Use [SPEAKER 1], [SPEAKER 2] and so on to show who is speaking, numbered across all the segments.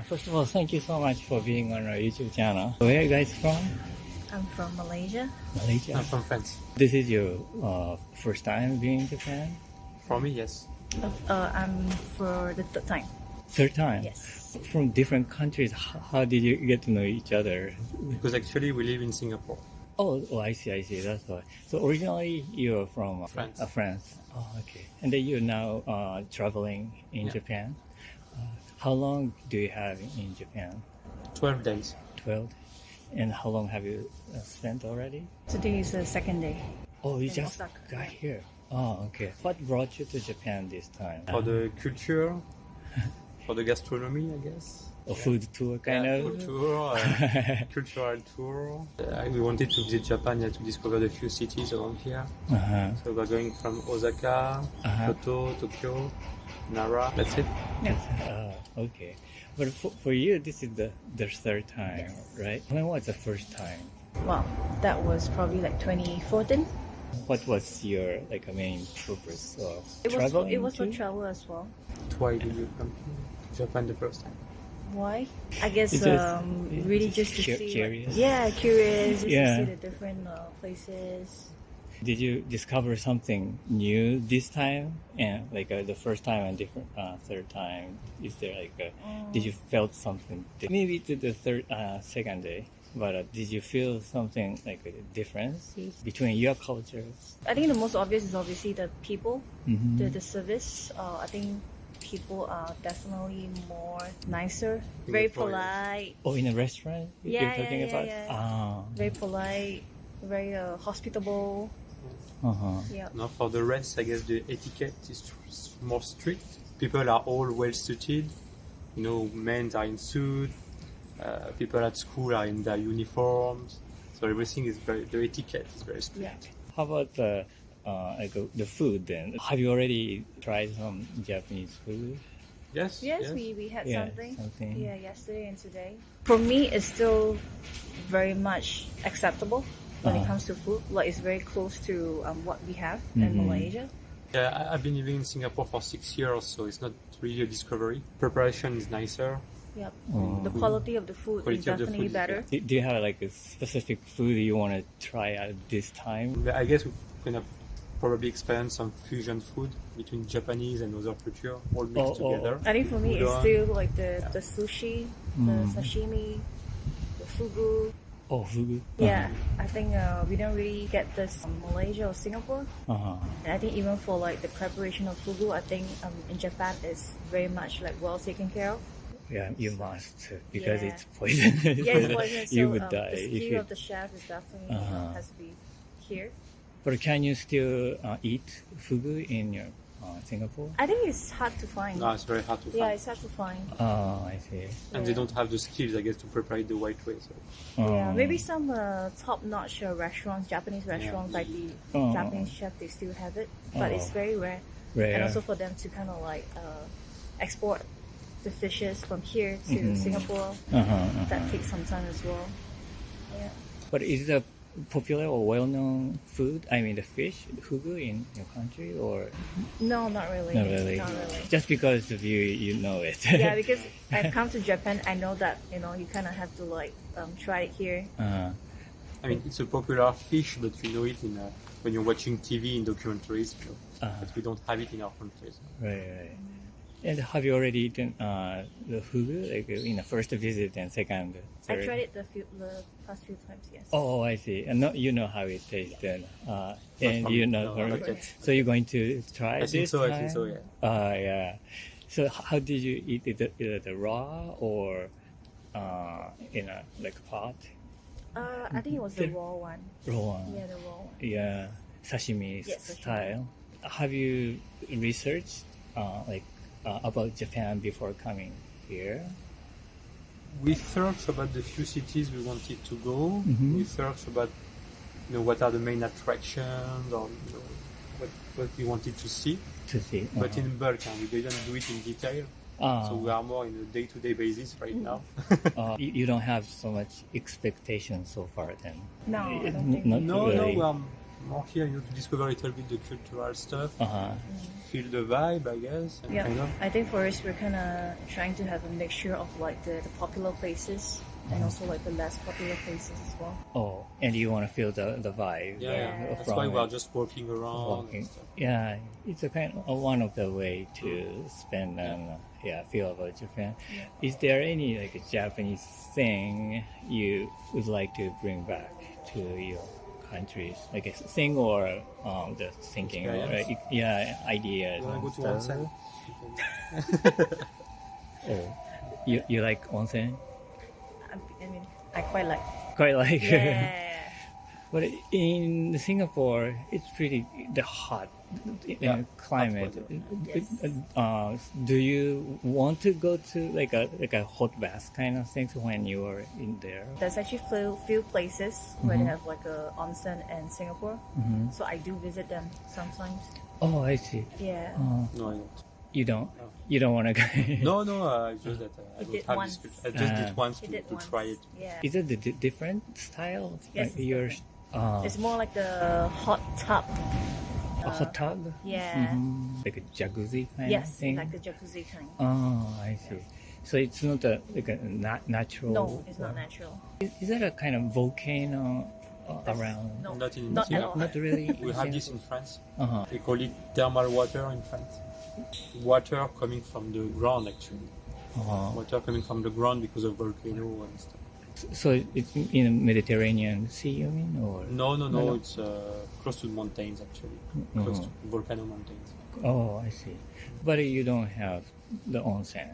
[SPEAKER 1] First of all, thank you so much for being on our YouTube channel. Where are you guys from?
[SPEAKER 2] I'm from Malaysia.
[SPEAKER 1] Malaysia?
[SPEAKER 3] I'm from France.
[SPEAKER 1] This is your first time being in Japan?
[SPEAKER 3] For me, yes.
[SPEAKER 2] I'm for the third time.
[SPEAKER 1] Third time?
[SPEAKER 2] Yes.
[SPEAKER 1] From different countries, how did you get to know each other?
[SPEAKER 3] Because actually we live in Singapore.
[SPEAKER 1] Oh, I see. That's why. So originally you're from
[SPEAKER 3] France.
[SPEAKER 1] France. Oh, okay. And then you're now traveling in Japan. How long do you have in Japan?
[SPEAKER 3] 12 days.
[SPEAKER 1] 12. And how long have you spent already?
[SPEAKER 2] Today is the second day.
[SPEAKER 1] Oh, you
[SPEAKER 2] In
[SPEAKER 1] just
[SPEAKER 2] Osaka.
[SPEAKER 1] got here. Oh, okay. What brought you to Japan this time?
[SPEAKER 3] For the culture, for the gastronomy, I guess.
[SPEAKER 1] A food tour kind of?
[SPEAKER 3] Food tour, cultural tour. We wanted to visit Japan to discover a few cities around here.
[SPEAKER 1] Uh-huh.
[SPEAKER 3] So we're going from Osaka, Kyoto, Tokyo, Nara. That's it.
[SPEAKER 1] Okay. But for you, this is the third time, right? When was the first time?
[SPEAKER 2] Wow, that was probably like 2014.
[SPEAKER 1] What was your main purpose of
[SPEAKER 2] It
[SPEAKER 1] traveling?
[SPEAKER 2] was for travel as well.
[SPEAKER 3] Why did you come to Japan the first time?
[SPEAKER 2] Why? I guess
[SPEAKER 1] It's just-
[SPEAKER 2] really just to see.
[SPEAKER 1] curious?
[SPEAKER 2] Curious. Just to
[SPEAKER 1] Yeah.
[SPEAKER 2] see the different places.
[SPEAKER 1] Did you discover something new this time? And the first time and different third time, is there did you felt something? Maybe to the second day, but did you feel something differences between your cultures?
[SPEAKER 2] I think the most obvious is obviously the people,
[SPEAKER 1] Mm-hmm.
[SPEAKER 2] the service. I think people are definitely more nicer, very
[SPEAKER 3] Singapore, yes.
[SPEAKER 2] polite,
[SPEAKER 1] Oh, in a restaurant you're talking about? Ah.
[SPEAKER 2] very polite, very hospitable.
[SPEAKER 1] Uh-huh.
[SPEAKER 2] Yeah.
[SPEAKER 3] Now for the rest, I guess the etiquette is more strict. People are all well suited. Men are in suit. People at school are in their uniforms. So everything is the etiquette is very strict.
[SPEAKER 2] Yeah.
[SPEAKER 1] How about the food then? Have you already tried some Japanese food?
[SPEAKER 3] Yes.
[SPEAKER 2] Yes, we had
[SPEAKER 1] Yeah,
[SPEAKER 2] something.
[SPEAKER 1] something.
[SPEAKER 2] Yeah, yesterday and today. For me, it's still very much acceptable when it comes to food. It's very close to what we have in Malaysia.
[SPEAKER 3] Yeah, I've been living in Singapore for 6 years, so it's not really a discovery. Preparation is nicer.
[SPEAKER 2] Yep. The quality of the food is
[SPEAKER 3] Quality of the
[SPEAKER 2] definitely
[SPEAKER 3] food is
[SPEAKER 2] better.
[SPEAKER 1] Do you have a specific food you want to try at this time?
[SPEAKER 3] I guess we're gonna probably experience some fusion food between Japanese and other culture, all mixed together.
[SPEAKER 2] I think for me, it's
[SPEAKER 3] Udon.
[SPEAKER 2] still the sushi, the sashimi, the fugu.
[SPEAKER 1] Oh, fugu.
[SPEAKER 2] Yeah, I think we don't really get this in Malaysia or Singapore.
[SPEAKER 1] Uh-huh.
[SPEAKER 2] And I think even for the preparation of fugu, I think in Japan it's very much well taken care of.
[SPEAKER 1] Yeah, you must because
[SPEAKER 2] Yeah.
[SPEAKER 1] it's poisonous.
[SPEAKER 2] Yeah, it's poisonous.
[SPEAKER 1] You
[SPEAKER 2] So
[SPEAKER 1] would die
[SPEAKER 2] the
[SPEAKER 1] if
[SPEAKER 2] skill
[SPEAKER 1] you.
[SPEAKER 2] of the chef is definitely has to be here.
[SPEAKER 1] But can you still eat fugu in your Singapore?
[SPEAKER 2] I think it's hard to find.
[SPEAKER 3] No, it's very hard to find.
[SPEAKER 2] Yeah, it's hard to find.
[SPEAKER 1] Oh, I see.
[SPEAKER 3] And they don't have the skills, I guess, to prepare it the right way. So.
[SPEAKER 2] Yeah, maybe some top-notch restaurants, Japanese restaurants, like the Japanese chef, they still have it, but it's very rare.
[SPEAKER 1] Rare.
[SPEAKER 2] And also for them to kind of export the fishes from here to Singapore, that takes some time as well. Yeah.
[SPEAKER 1] But is it a popular or well-known food? I mean, the fish, fugu in your country, or
[SPEAKER 2] No, not really.
[SPEAKER 1] not really?
[SPEAKER 2] Not really.
[SPEAKER 1] Just because of you know it.
[SPEAKER 2] Yeah, because I've come to Japan, I know that you kind of have to try it here.
[SPEAKER 3] I mean, it's a popular fish, but you know it when you're watching TV in documentaries, but we don't have it in our countries.
[SPEAKER 1] Right. And have you already eaten the fugu, in the first visit and second, third?
[SPEAKER 2] I tried it the past few times, yes.
[SPEAKER 1] Oh, I see. And you know how it tastes then. And
[SPEAKER 3] from-
[SPEAKER 1] you know.
[SPEAKER 3] no, not yet.
[SPEAKER 1] So you're going to try
[SPEAKER 3] I think
[SPEAKER 1] this
[SPEAKER 3] so,
[SPEAKER 1] time?
[SPEAKER 3] I think so, yeah.
[SPEAKER 1] Yeah. So how did you eat it? Either the raw or in a pot?
[SPEAKER 2] I think it was the raw one.
[SPEAKER 1] Raw one.
[SPEAKER 2] Yeah, the raw one.
[SPEAKER 1] Yeah. Sashimi
[SPEAKER 2] Yes, sashimi.
[SPEAKER 1] style. Have you researched about Japan before coming here?
[SPEAKER 3] We searched about the few cities we wanted to go. We searched about, what are the main attractions or what we wanted to see.
[SPEAKER 1] To see.
[SPEAKER 3] But in bulk, we didn't do it in detail. So we are more in a day-to-day basis right now.
[SPEAKER 1] You don't have so much expectation so far then?
[SPEAKER 2] No, I don't think
[SPEAKER 1] Not
[SPEAKER 3] No,
[SPEAKER 1] really.
[SPEAKER 3] we are more here, to discover a little bit the cultural stuff,
[SPEAKER 1] Uh-huh.
[SPEAKER 3] feel the vibe, I guess. And
[SPEAKER 2] Yeah,
[SPEAKER 3] kind of.
[SPEAKER 2] I think for us, we're kind of trying to have a mixture of like the popular places and also like the less popular places as well.
[SPEAKER 1] Oh, and you want to feel the vibe.
[SPEAKER 3] Yeah. That's why we are just walking around.
[SPEAKER 1] Walking.
[SPEAKER 3] And stuff.
[SPEAKER 1] Yeah, it's a kind of one of the way to spend and feel about Japan. Is there any like a Japanese thing you would like to bring back to your countries, like a thing or the thinking or ideas
[SPEAKER 3] You want
[SPEAKER 1] and
[SPEAKER 3] to go to
[SPEAKER 1] stuff?
[SPEAKER 3] onsen?
[SPEAKER 1] Oh, you like onsen?
[SPEAKER 2] I mean, I quite like.
[SPEAKER 1] Quite like.
[SPEAKER 2] Yeah.
[SPEAKER 1] But in Singapore, it's pretty the hot climate.
[SPEAKER 2] Yes.
[SPEAKER 1] Do you want to go to like a hot bath kind of things when you are in there?
[SPEAKER 2] There's actually few places where they have like a onsen in Singapore, so I do visit them sometimes.
[SPEAKER 1] Oh, I see.
[SPEAKER 2] Yeah.
[SPEAKER 3] No, I don't.
[SPEAKER 1] You don't.
[SPEAKER 3] No.
[SPEAKER 1] You don't want to go.
[SPEAKER 3] No, just that I
[SPEAKER 2] You
[SPEAKER 3] don't
[SPEAKER 2] did
[SPEAKER 3] have
[SPEAKER 2] once.
[SPEAKER 3] this. I just did once
[SPEAKER 2] You
[SPEAKER 3] to
[SPEAKER 2] did once.
[SPEAKER 3] try it.
[SPEAKER 2] Yeah.
[SPEAKER 1] Is it the different style?
[SPEAKER 2] Yes,
[SPEAKER 1] Like your
[SPEAKER 2] It's more like the hot tub.
[SPEAKER 1] a hot tub?
[SPEAKER 2] Yeah.
[SPEAKER 1] Like a jacuzzi kind of
[SPEAKER 2] Yes,
[SPEAKER 1] thing?
[SPEAKER 2] like the jacuzzi kind.
[SPEAKER 1] Oh, I see. So it's not like a natural.
[SPEAKER 2] No, it's not natural.
[SPEAKER 1] Is that a kind of volcano around?
[SPEAKER 2] No,
[SPEAKER 3] Not in
[SPEAKER 2] not at
[SPEAKER 3] Singapore.
[SPEAKER 2] all.
[SPEAKER 1] Not really.
[SPEAKER 3] We have this in France.
[SPEAKER 1] Uh-huh.
[SPEAKER 3] They call it thermal water in France. Water coming from the ground, actually.
[SPEAKER 1] Uh-huh.
[SPEAKER 3] Water coming from the ground because of volcano and stuff.
[SPEAKER 1] So it's in the Mediterranean Sea, you mean, or?
[SPEAKER 3] No.
[SPEAKER 1] No.
[SPEAKER 3] It's close to mountains, actually. Close to volcano mountains.
[SPEAKER 1] Oh, I see. But you don't have the onsen.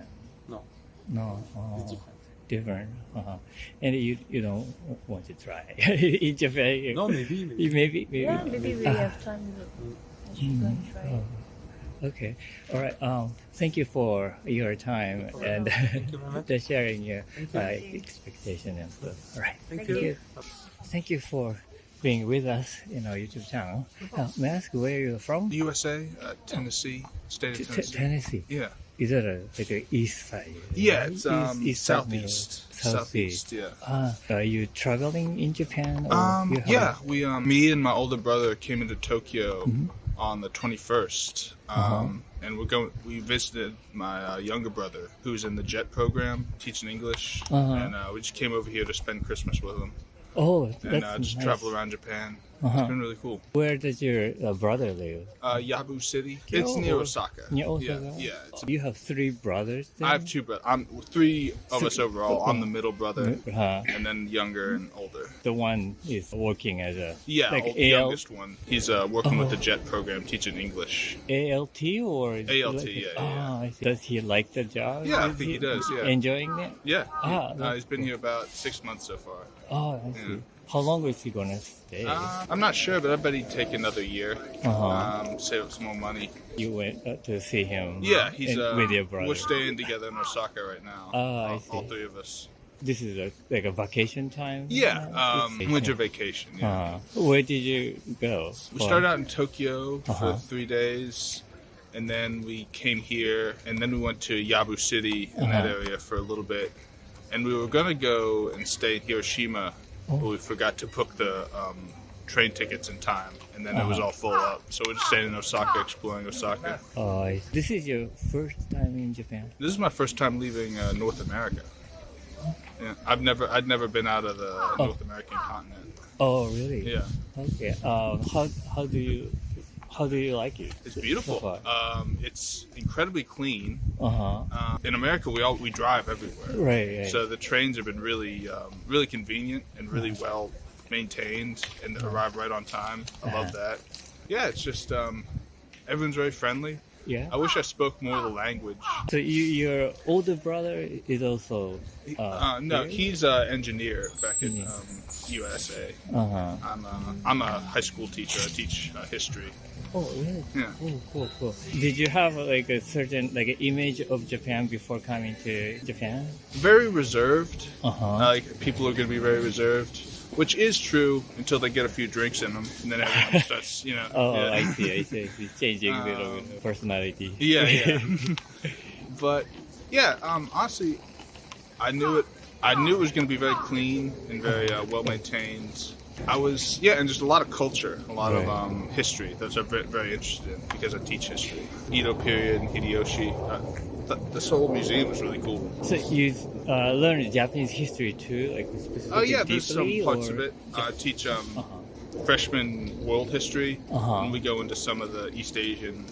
[SPEAKER 3] No,
[SPEAKER 1] No. Oh,
[SPEAKER 3] it's different.
[SPEAKER 1] different. Uh-huh. And you don't want to try in Japan?
[SPEAKER 3] No, maybe.
[SPEAKER 1] Maybe.
[SPEAKER 2] Yeah, maybe we have time. We should go and try it.
[SPEAKER 1] Okay. All right. Thank you for your time and
[SPEAKER 3] Thank you very much.
[SPEAKER 1] the sharing your
[SPEAKER 3] Thank you.
[SPEAKER 1] expectation and stuff. All right.
[SPEAKER 3] Thank
[SPEAKER 2] you.
[SPEAKER 3] you.
[SPEAKER 1] Thank you for being with us in our YouTube channel. May I ask where you're from?
[SPEAKER 4] USA, Tennessee, state of Tennessee.
[SPEAKER 1] Tennessee.
[SPEAKER 4] Yeah.
[SPEAKER 1] Is that like a east side?
[SPEAKER 4] Yeah, it's
[SPEAKER 1] East side,
[SPEAKER 4] southeast.
[SPEAKER 1] Southeast.
[SPEAKER 4] Yeah.
[SPEAKER 1] Are you traveling in Japan? Or you have-
[SPEAKER 4] Yeah, we me and my older brother came into Tokyo on the 21st. And we visited my younger brother who's in the JET program teaching English, and we just came over here to spend Christmas with him
[SPEAKER 1] Oh,
[SPEAKER 4] and
[SPEAKER 1] that's
[SPEAKER 4] just
[SPEAKER 1] nice.
[SPEAKER 4] travel around Japan. It's been really cool.
[SPEAKER 1] Where does your brother live?
[SPEAKER 4] Yabu City. It's near Osaka.
[SPEAKER 1] Near Osaka?
[SPEAKER 4] Yeah.
[SPEAKER 1] You have three brothers then?
[SPEAKER 4] I have two brothers. I'm three of us overall. I'm the middle brother, and then younger and older.
[SPEAKER 1] The one is working as a like
[SPEAKER 4] The youngest one. He's working with the JET program, teaching English.
[SPEAKER 1] ALT or
[SPEAKER 4] ALT,
[SPEAKER 1] like,
[SPEAKER 4] yeah.
[SPEAKER 1] I see. Does he like the job?
[SPEAKER 4] Yeah, I
[SPEAKER 1] Is
[SPEAKER 4] think he does. Yeah,
[SPEAKER 1] Enjoying it?
[SPEAKER 4] yeah.
[SPEAKER 1] that's
[SPEAKER 4] He's been here about 6 months so far.
[SPEAKER 1] Oh, I see. How long is he gonna stay?
[SPEAKER 4] I'm not sure, but I bet he'd take another year. Save up some more money.
[SPEAKER 1] You went to see him.
[SPEAKER 4] Yeah, he's
[SPEAKER 1] with your brother.
[SPEAKER 4] We're staying together in Osaka right now.
[SPEAKER 1] I
[SPEAKER 4] all
[SPEAKER 1] see.
[SPEAKER 4] three of us.
[SPEAKER 1] This is like a vacation time.
[SPEAKER 4] Yeah,
[SPEAKER 1] It's
[SPEAKER 4] winter vacation. Yeah.
[SPEAKER 1] Where did you go?
[SPEAKER 4] We started out in Tokyo for 3 days, and then we came here, and then we went to Yabu City in that area for a little bit. And we were going to go and stay in Hiroshima, but we forgot to book the train tickets in time, and then it was all full up. So we're just staying in Osaka, exploring Osaka.
[SPEAKER 1] This is your first time in Japan?
[SPEAKER 4] This is my first time leaving North America. Yeah, I'd never been out of the North American continent.
[SPEAKER 1] Oh, really?
[SPEAKER 4] Yeah.
[SPEAKER 1] Okay. How do you like it?
[SPEAKER 4] It's beautiful.
[SPEAKER 1] So far?
[SPEAKER 4] It's incredibly clean.
[SPEAKER 1] Uh-huh.
[SPEAKER 4] In America, we drive everywhere.
[SPEAKER 1] Right.
[SPEAKER 4] So the trains have been really really convenient and really well maintained, and arrive right on time. I love that. Yeah, it's just everyone's very friendly.
[SPEAKER 1] Yeah.
[SPEAKER 4] I wish I spoke more of the language.
[SPEAKER 1] So your older brother is also
[SPEAKER 4] No,
[SPEAKER 1] here?
[SPEAKER 4] he's an engineer back in USA. I'm a high school teacher. I teach history.
[SPEAKER 1] Oh, really?
[SPEAKER 4] Yeah.
[SPEAKER 1] Oh, cool. Did you have like a certain like an image of Japan before coming to Japan?
[SPEAKER 4] Very reserved.
[SPEAKER 1] Uh-huh.
[SPEAKER 4] People are going to be very reserved, which is true until they get a few drinks in them, and then everyone starts,
[SPEAKER 1] Oh,
[SPEAKER 4] yeah.
[SPEAKER 1] I see. Changing a little bit of personality.
[SPEAKER 4] Yeah. But yeah, honestly, I knew it was going to be very clean and very well maintained, And just a lot of culture, a lot of history. That's I'm very, very interested in because I teach history. Edo period, Hideyoshi. This whole museum is really cool.
[SPEAKER 1] So you learned Japanese history too, like specifically?
[SPEAKER 4] Oh yeah, there's some
[SPEAKER 1] deeply,
[SPEAKER 4] parts
[SPEAKER 1] or?
[SPEAKER 4] of it. I teach freshman world history, and we go into some of the East Asian,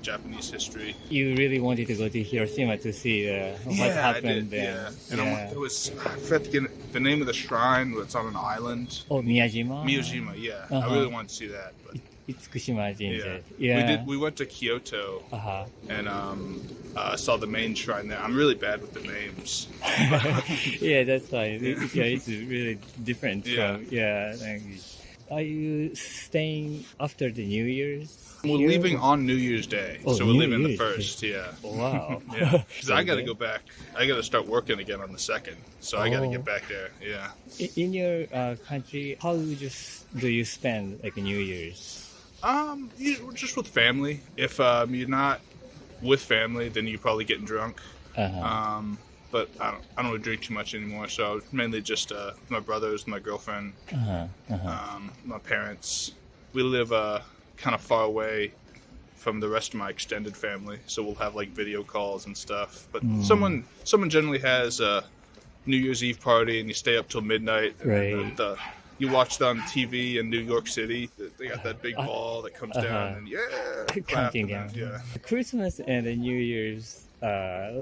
[SPEAKER 4] Japanese history.
[SPEAKER 1] You really wanted to go to Hiroshima to see what happened
[SPEAKER 4] I did,
[SPEAKER 1] there.
[SPEAKER 4] And I forgot the name of the shrine, but it's on an island.
[SPEAKER 1] Oh, Miyajima?
[SPEAKER 4] Miyajima, yeah. I really wanted to see that. But
[SPEAKER 1] Itsukushima Jinja.
[SPEAKER 4] We went to Kyoto and saw the main shrine there. I'm really bad with the names.
[SPEAKER 1] Yeah, that's fine. It's really different from language. Are you staying after the New Year's?
[SPEAKER 4] We're leaving on New Year's Day, so we're leaving the 1st.
[SPEAKER 1] Wow.
[SPEAKER 4] Because I got to go back. I got to start working again on the 2nd, so I got to get back there. Yeah.
[SPEAKER 1] In your country, how do you spend like New Year's?
[SPEAKER 4] Just with family. If you're not with family, then you're probably getting drunk. But I don't really drink too much anymore, so mainly just my brothers, my girlfriend, my parents. We live kind of far away from the rest of my extended family, so we'll have like video calls and stuff. But someone generally has a New Year's Eve party, and you stay up till midnight. And you watch them on TV in New York City. They got that big ball that comes down, and
[SPEAKER 1] counting down.
[SPEAKER 4] Yeah.
[SPEAKER 1] Christmas and the New Year's.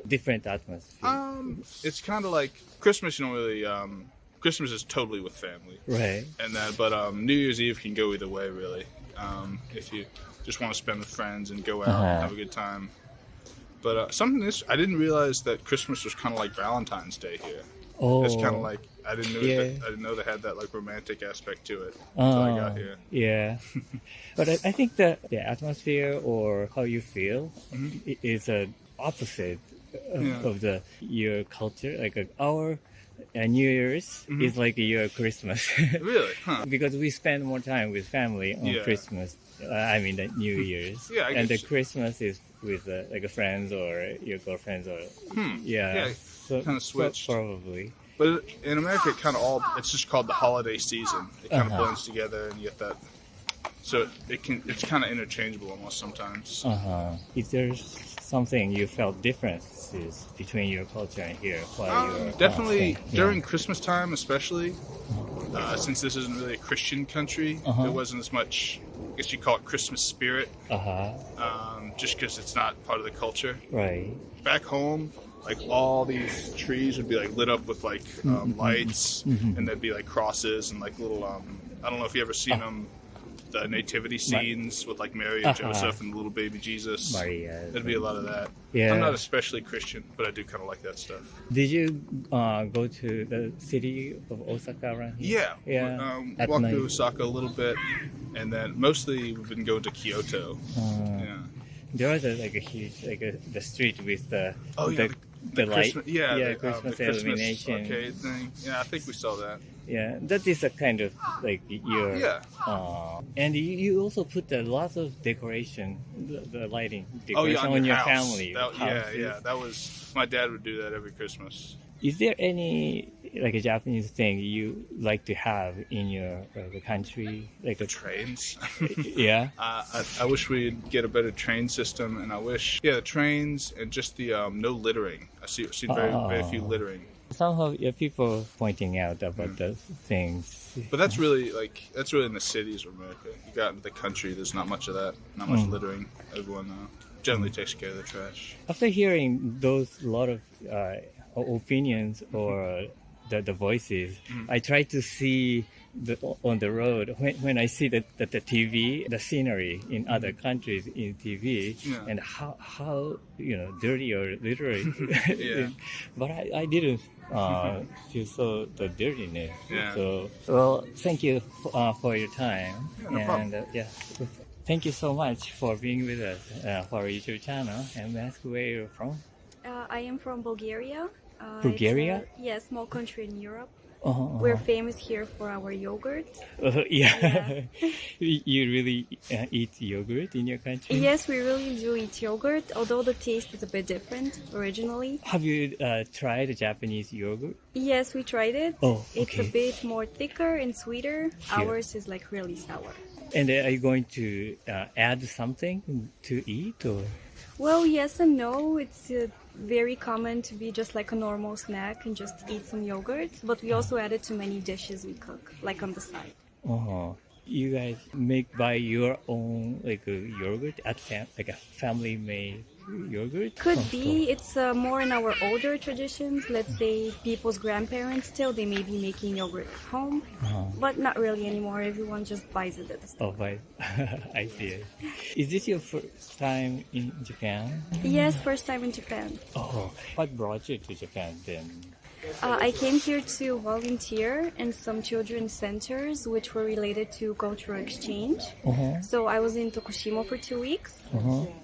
[SPEAKER 1] Different atmosphere.
[SPEAKER 4] It's kind of like Christmas. You don't really. Christmas is totally with family,
[SPEAKER 1] right?
[SPEAKER 4] And then, but New Year's Eve can go either way, really. If you just want to spend with friends and go out and have a good time. But I didn't realize that Christmas was kind of like Valentine's Day here.
[SPEAKER 1] Oh,
[SPEAKER 4] it's kind of like I didn't know they had that like romantic aspect to it until I got here.
[SPEAKER 1] Yeah, but I think the atmosphere or how you feel is a opposite of your culture. Like our New Year's is like your Christmas.
[SPEAKER 4] Really? Huh.
[SPEAKER 1] Because we spend more time with family on Christmas. I mean the New Year's.
[SPEAKER 4] And
[SPEAKER 1] the Christmas is with like friends or your girlfriends or so,
[SPEAKER 4] kind of switched.
[SPEAKER 1] Probably.
[SPEAKER 4] But in America, it's just called the holiday season. It kind of blends together, and you get that. So it's kind of interchangeable almost sometimes.
[SPEAKER 1] Is there something you felt differences between your culture and here?
[SPEAKER 4] Definitely during Christmas time, especially since this isn't really a Christian country, there wasn't as much, I guess you call it Christmas spirit, just because it's not part of the culture.
[SPEAKER 1] Right.
[SPEAKER 4] Back home, like all these trees would be like lit up with like lights, and there'd be like crosses and like little I don't know if you ever seen them, the nativity scenes with like Mary and Joseph and the little baby Jesus.
[SPEAKER 1] Maria.
[SPEAKER 4] There'd be a lot of that.
[SPEAKER 1] Yeah.
[SPEAKER 4] I'm not especially Christian, but I do kind of like that stuff.
[SPEAKER 1] Did you go to the city of Osaka around here?
[SPEAKER 4] Yeah. Walked to Osaka a little bit, and then mostly we've been going to Kyoto.
[SPEAKER 1] There was a huge the street with the light.
[SPEAKER 4] Christmas,
[SPEAKER 1] Christmas
[SPEAKER 4] the
[SPEAKER 1] illumination.
[SPEAKER 4] Christmas arcade thing. Yeah, I think we saw that.
[SPEAKER 1] Yeah, that is a kind of like your. And you also put a lot of decoration, the lighting decoration
[SPEAKER 4] on
[SPEAKER 1] your
[SPEAKER 4] house.
[SPEAKER 1] family.
[SPEAKER 4] That was my dad would do that every Christmas.
[SPEAKER 1] Is there any like a Japanese thing you like to have in your country, like
[SPEAKER 4] the trains?
[SPEAKER 1] Yeah.
[SPEAKER 4] I wish we'd get a better train system, and I wish the trains and just the no littering. I see very few littering.
[SPEAKER 1] Somehow people pointing out about the things.
[SPEAKER 4] But that's really in the cities of America. You got into the country, there's not much of that, not much littering. Everyone generally takes care of their trash.
[SPEAKER 1] After hearing those lot of opinions or the voices, I try to see on the road when I see the TV, the scenery in other countries in TV, and how dirty or literally. But I didn't feel so the dirtiness. So well, thank you for your time, and thank you so much for being with us for our YouTube channel. And ask where you're from.
[SPEAKER 5] I am from Bulgaria.
[SPEAKER 1] Bulgaria?
[SPEAKER 5] Yes, small country in Europe.
[SPEAKER 2] We're famous here for our yogurt.
[SPEAKER 1] Yeah. You really eat yogurt in your country?
[SPEAKER 2] Yes, we really do eat yogurt, although the taste is a bit different originally.
[SPEAKER 1] Have you tried Japanese yogurt?
[SPEAKER 2] Yes, we tried it.
[SPEAKER 1] Oh,
[SPEAKER 2] It's
[SPEAKER 1] okay.
[SPEAKER 2] a bit more thicker and sweeter.
[SPEAKER 1] Yeah.
[SPEAKER 2] Ours is like really sour.
[SPEAKER 1] And are you going to add something to eat, or?
[SPEAKER 2] Well, yes and no. It's very common to be just like a normal snack and just eat some yogurt, but we also add it to many dishes we cook, like on the side.
[SPEAKER 1] You guys make by your own like yogurt at like a family made yogurt?
[SPEAKER 2] Could be. It's more in our older traditions. Let's say people's grandparents still, they may be making yogurt at home, but not really anymore. Everyone just buys it at the store.
[SPEAKER 1] Oh, right. I see. Is this your first time in Japan?
[SPEAKER 2] Yes, first time in Japan.
[SPEAKER 1] Oh, what brought you to Japan then?
[SPEAKER 2] I came here to volunteer in some children's centers which were related to cultural exchange. So I was in Tokushima for 2 weeks,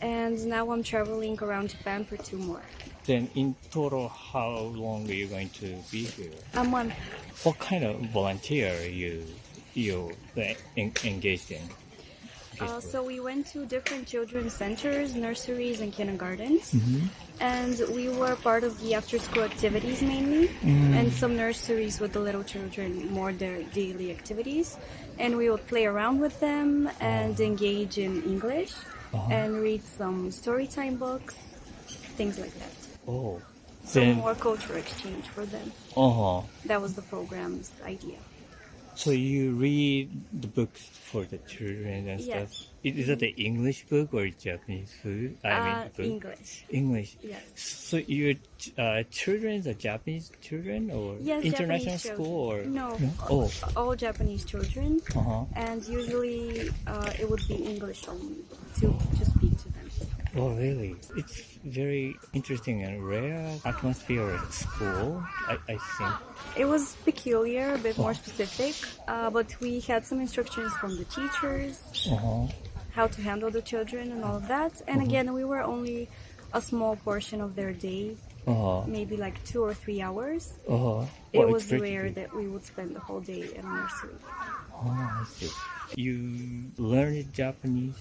[SPEAKER 2] and now I'm traveling around Japan for 2 more.
[SPEAKER 1] Then in total, how long are you going to be here?
[SPEAKER 2] A month.
[SPEAKER 1] What kind of volunteer you engaged in?
[SPEAKER 2] So we went to different children's centers, nurseries, and kindergartens. And we were part of the after-school activities mainly, and some nurseries with the little children, more their daily activities. And we would play around with them and engage in English and read some storytime books, things like that.
[SPEAKER 1] Oh,
[SPEAKER 2] Some more cultural exchange for them. That was the program's idea.
[SPEAKER 1] So you read the books for the children and
[SPEAKER 2] Yes.
[SPEAKER 1] stuff. Is that the English book or Japanese book? Book?
[SPEAKER 2] English.
[SPEAKER 1] English.
[SPEAKER 2] Yes.
[SPEAKER 1] So your children are Japanese children or
[SPEAKER 2] Yes,
[SPEAKER 1] international
[SPEAKER 2] Japanese
[SPEAKER 1] school or
[SPEAKER 2] No,
[SPEAKER 1] Oh.
[SPEAKER 2] all Japanese children, and usually it would be English only to speak to them.
[SPEAKER 1] Oh, really? It's very interesting and rare atmosphere at school, I think.
[SPEAKER 2] It was peculiar, a bit more specific, but we had some instructions from the teachers, how to handle the children and all of that. And again, we were only a small portion of their day, maybe like 2 or 3 hours. It
[SPEAKER 1] Well,
[SPEAKER 2] was
[SPEAKER 1] it's very
[SPEAKER 2] rare
[SPEAKER 1] big.
[SPEAKER 2] that we would spend the whole day in a nursery.
[SPEAKER 1] I see. You learned Japanese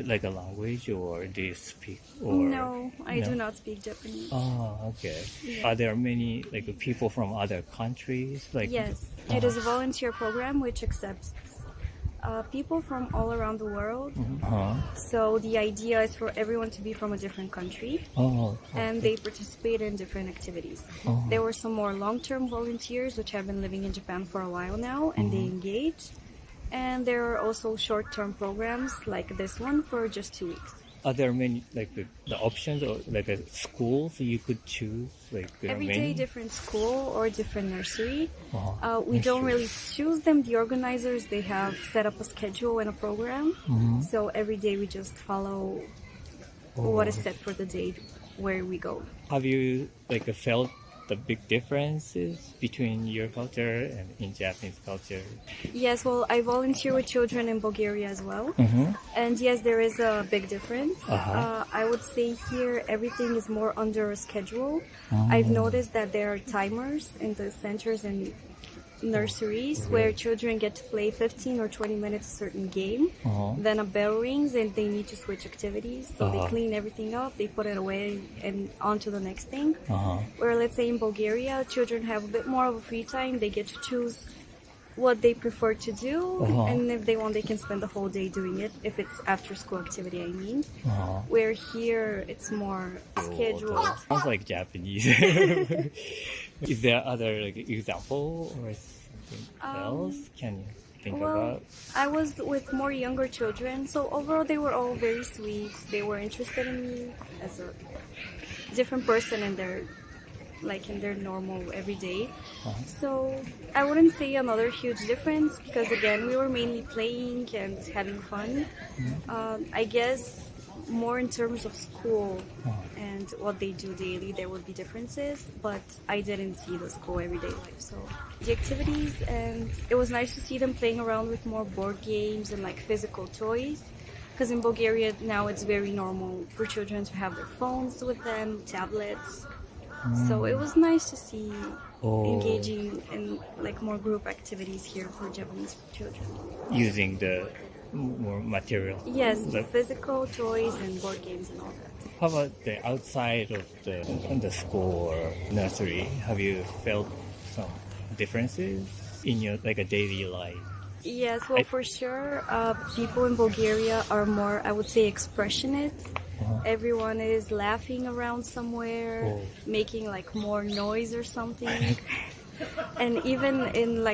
[SPEAKER 1] like a language, or do you speak? Or
[SPEAKER 2] No, I do not speak Japanese.
[SPEAKER 1] Oh, okay. Are there many like people from other countries? Like
[SPEAKER 2] Yes, it is a volunteer program which accepts people from all around the world. So the idea is for everyone to be from a different country, and they participate in different activities. There were some more long-term volunteers which have been living in Japan for a while now, and they engage. And there are also short-term programs like this one for just 2 weeks.
[SPEAKER 1] Are there many like the options or like schools you could choose? Like
[SPEAKER 2] Every
[SPEAKER 1] many?
[SPEAKER 2] day different school or different nursery. We
[SPEAKER 1] Nursery.
[SPEAKER 2] don't really choose them. The organizers, they have set up a schedule and a program. So every day we just follow what is set for the day where we go.
[SPEAKER 1] Have you like felt the big differences between your culture and in Japanese culture?
[SPEAKER 2] Yes, well, I volunteer with children in Bulgaria as well. And yes, there is a big difference. I would say here everything is more under a schedule. I've noticed that there are timers in the centers and nurseries where children get to play 15 or 20 minutes a certain game. Then a bell rings and they need to switch activities. So they clean everything up, they put it away and on to the next thing. Where let's say in Bulgaria, children have a bit more of a free time. They get to choose what they prefer to do. And if they want, they can spend the whole day doing it. If it's after school activity, I mean. Where here, it's more scheduled.
[SPEAKER 1] Sounds like Japanese. Is there other like example or something else? Can you think about?
[SPEAKER 2] I was with more younger children, so overall they were all very sweet. They were interested in me as a different person in their normal everyday. So I wouldn't say another huge difference because again we were mainly playing and having fun. I guess more in terms of school and what they do daily, there would be differences, but I didn't see the school everyday life. So the activities, and it was nice to see them playing around with more board games and like physical toys. Because in Bulgaria now it's very normal for children to have their phones with them, tablets. So it was nice to see engaging in like more group activities here for Japanese children.
[SPEAKER 1] Using the more material.
[SPEAKER 2] Yes, physical toys and board games and all that.
[SPEAKER 1] How about the outside of the school or nursery? Have you felt some differences in your like a daily life?
[SPEAKER 2] Yes, well, for sure, people in Bulgaria are more, I would say, expressionate. Everyone is laughing around somewhere, making like more noise or something. And even in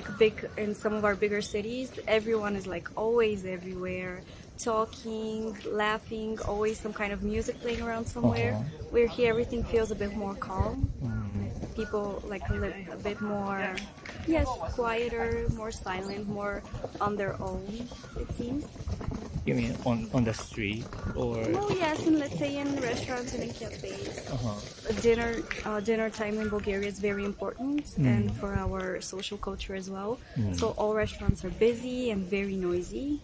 [SPEAKER 2] in some of our bigger cities, everyone is like always everywhere, talking, laughing, always some kind of music playing around somewhere. Where here everything feels a bit more calm. People like live a bit more, yes, quieter, more silent, more on their own, it seems.
[SPEAKER 1] You mean on the street or?
[SPEAKER 2] Oh yes, and let's say in restaurants and in cafes. Dinner time in Bulgaria is very important, and for our social culture as well. So all restaurants are busy and very noisy.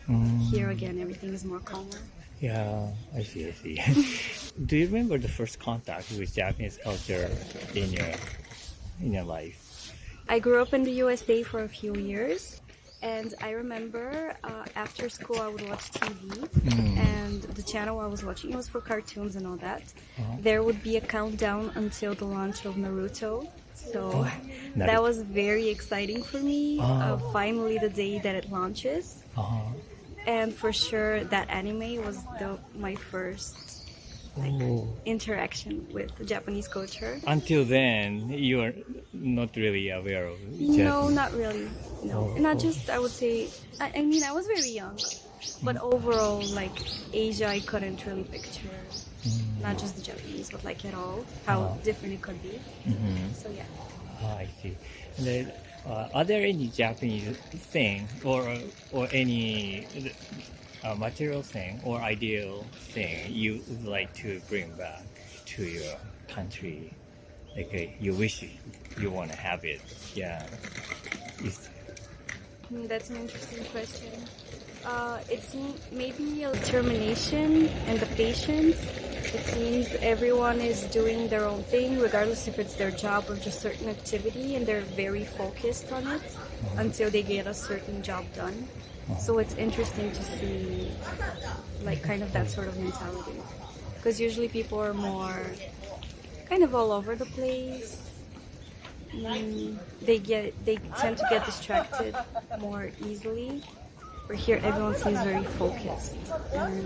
[SPEAKER 2] Here again, everything is more calmer.
[SPEAKER 1] Yeah, I see. Do you remember the first contact with Japanese culture in your life?
[SPEAKER 2] I grew up in the USA for a few years, and I remember after school I would watch TV, and the channel I was watching, it was for cartoons and all that. There would be a countdown until the launch of Naruto. So that was very exciting for me. Finally, the day that it launches. And for sure, that anime was my first interaction with the Japanese culture.
[SPEAKER 1] Until then, you are not really aware of Japanese.
[SPEAKER 2] No, not really. No, not just. I would say. I mean, I was very young, but overall, like Asia, I couldn't really picture. Not just the Japanese, but like at all, how different it could be. So yeah.
[SPEAKER 1] I see. And then, are there any Japanese thing or any material thing or ideal thing you would like to bring back to your country? Like you wish you want to have it. Yeah.
[SPEAKER 2] That's an interesting question. It's maybe a determination and the patience. It seems everyone is doing their own thing, regardless if it's their job or just certain activity, and they're very focused on it until they get a certain job done. So it's interesting to see, like, kind of that sort of mentality. Because usually people are more kind of all over the place. They tend to get distracted more easily. Where here everyone seems very focused and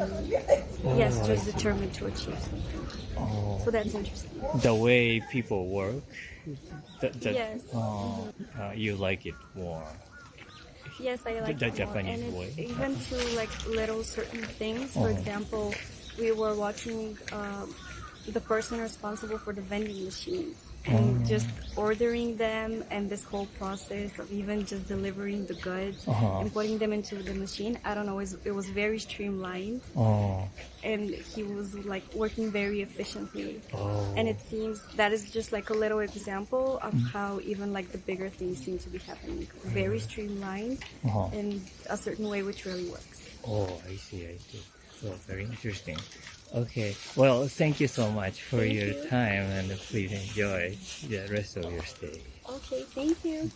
[SPEAKER 2] just determined to achieve something. So that's interesting.
[SPEAKER 1] The way people work,
[SPEAKER 2] Yes.
[SPEAKER 1] You like it more.
[SPEAKER 2] Yes, I like
[SPEAKER 1] the
[SPEAKER 2] it more.
[SPEAKER 1] Japanese
[SPEAKER 2] And
[SPEAKER 1] way.
[SPEAKER 2] even to like little certain things. For example, we were watching the person responsible for the vending machines and just ordering them, and this whole process of even just delivering the goods and putting them into the machine. I don't know, it was very streamlined, and he was like working very efficiently. And it seems that is just like a little example of how even like the bigger things seem to be happening. Very streamlined in a certain way, which really works.
[SPEAKER 1] I see. So very interesting. Okay. Well, thank you so much for your time, and please enjoy the rest of your stay.
[SPEAKER 2] Okay, thank you.